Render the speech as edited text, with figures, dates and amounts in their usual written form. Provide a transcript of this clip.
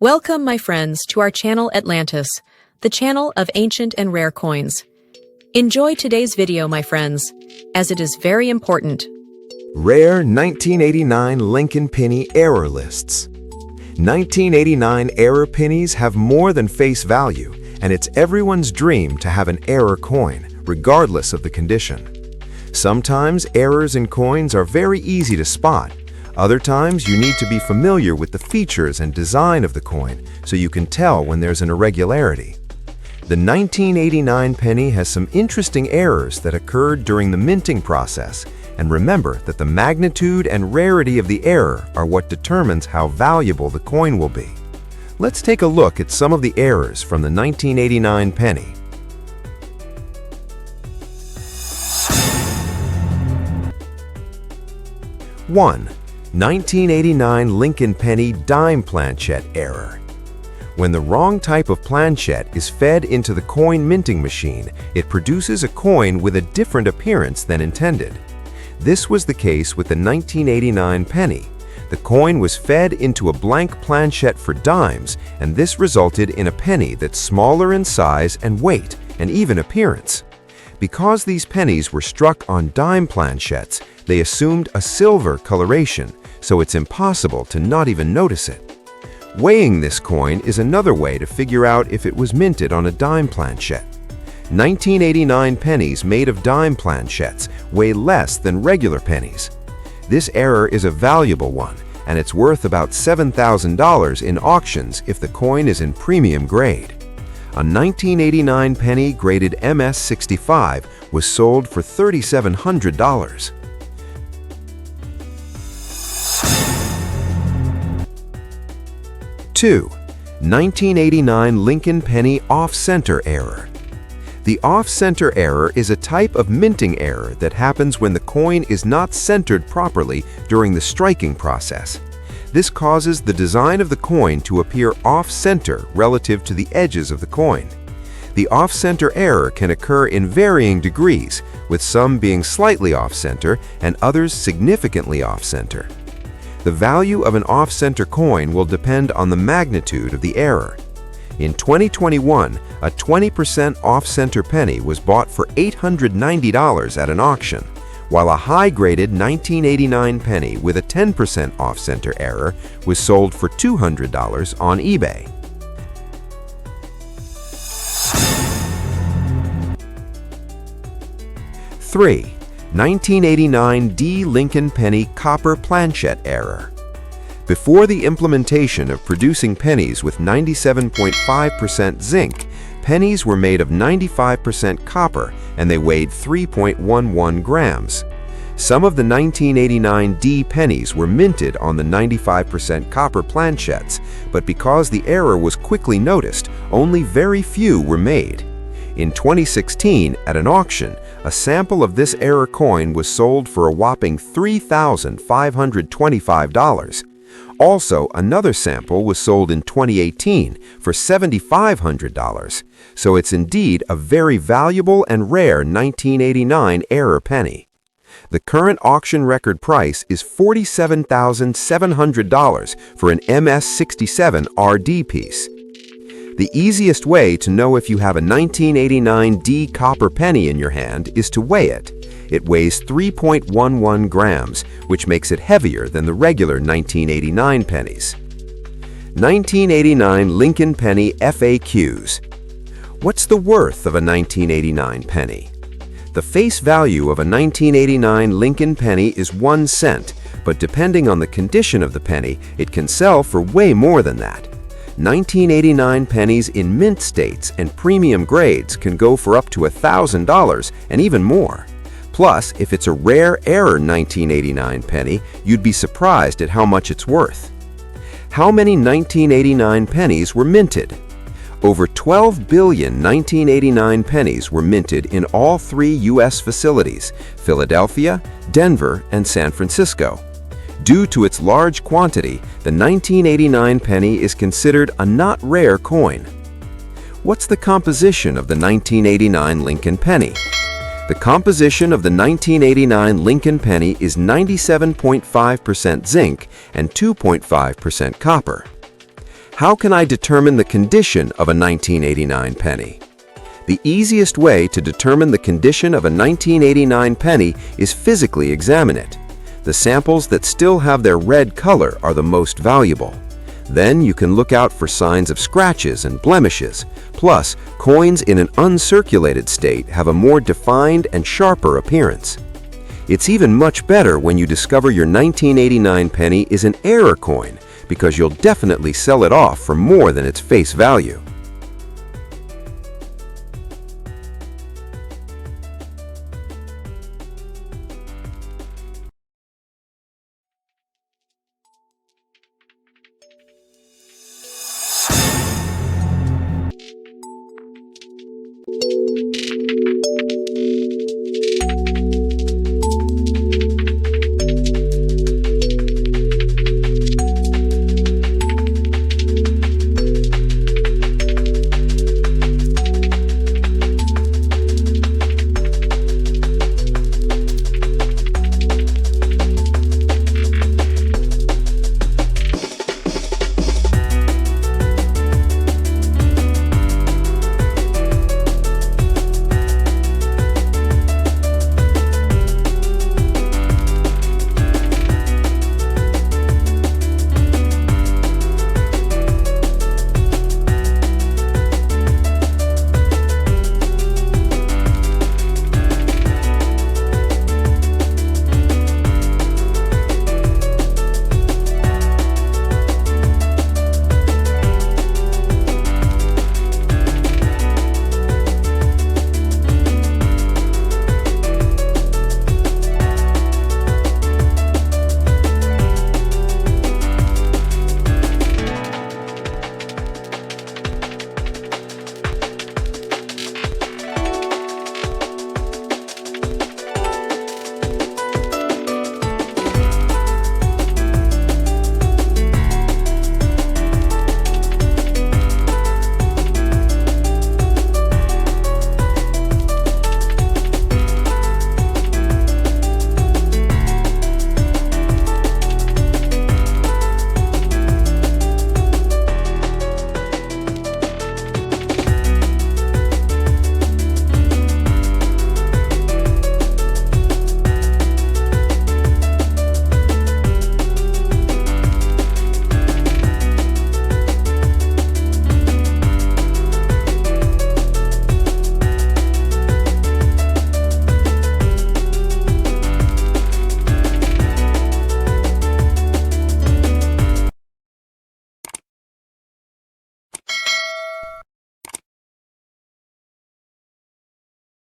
Welcome, my friends, to our channel Atlantis, the channel of ancient and rare coins. Enjoy today's video, my friends, as it is very important. Rare 1989 Lincoln Penny Error Lists. 1989 error pennies have more than face value, and it's everyone's dream to have an error coin, regardless of the condition. Sometimes errors in coins are very easy to spot. Other times, you need to be familiar with the features and design of the coin so you can tell when there's an irregularity. The 1989 penny has some interesting errors that occurred during the minting process, and remember that the magnitude and rarity of the error are what determines how valuable the coin will be. Let's take a look at some of the errors from the 1989 penny. One, 1989 Lincoln Penny Dime Planchet Error. When the wrong type of planchet is fed into the coin minting machine, it produces a coin with a different appearance than intended. This was the case with the 1989 penny. The coin was fed into a blank planchet for dimes, and this resulted in a penny that's smaller in size and weight, and even appearance. Because these pennies were struck on dime planchets, they assumed a silver coloration, so it's impossible to not even notice it. Weighing this coin is another way to figure out if it was minted on a dime planchet. 1989 pennies made of dime planchets weigh less than regular pennies. This error is a valuable one, and it's worth about $7,000 in auctions if the coin is in premium grade. A 1989 penny graded MS65 was sold for $3,700. 2. 1989 Lincoln Penny Off-Center Error. The off-center error is a type of minting error that happens when the coin is not centered properly during the striking process. This causes the design of the coin to appear off-center relative to the edges of the coin. The off-center error can occur in varying degrees, with some being slightly off-center and others significantly off-center. The value of an off-center coin will depend on the magnitude of the error. In 2021, a 20% off-center penny was bought for $890 at an auction, while a high-graded 1989 penny with a 10% off-center error was sold for $200 on eBay. Three, 1989 D Lincoln Penny Copper Planchet Error. Before the implementation of producing pennies with 97.5% zinc, pennies were made of 95% copper and they weighed 3.11 grams. Some of the 1989 D pennies were minted on the 95% copper planchets, but because the error was quickly noticed, only very few were made. In 2016, at an auction, a sample of this error coin was sold for a whopping $3,525. Also, another sample was sold in 2018 for $7,500, so it's indeed a very valuable and rare 1989 error penny. The current auction record price is $47,700 for an MS67 RD piece. The easiest way to know if you have a 1989 D copper penny in your hand is to weigh it. It weighs 3.11 grams, which makes it heavier than the regular 1989 pennies. 1989 Lincoln Penny FAQs. What's the worth of a 1989 penny? The face value of a 1989 Lincoln penny is 1 cent, but depending on the condition of the penny, it can sell for way more than that. 1989 pennies in mint states and premium grades can go for up to $1,000 and even more. Plus, if it's a rare error 1989 penny, you'd be surprised at how much it's worth. How many 1989 pennies were minted? Over 12 billion 1989 pennies were minted in all 3 U.S. facilities, Philadelphia, Denver, and San Francisco. Due to its large quantity, the 1989 penny is considered a not rare coin. What's the composition of the 1989 Lincoln penny? The composition of the 1989 Lincoln penny is 97.5% zinc and 2.5% copper. How can I determine the condition of a 1989 penny? The easiest way to determine the condition of a 1989 penny is physically examine it. The samples that still have their red color are the most valuable. Then you can look out for signs of scratches and blemishes. Plus, coins in an uncirculated state have a more defined and sharper appearance. It's even much better when you discover your 1989 penny is an error coin, because you'll definitely sell it off for more than its face value.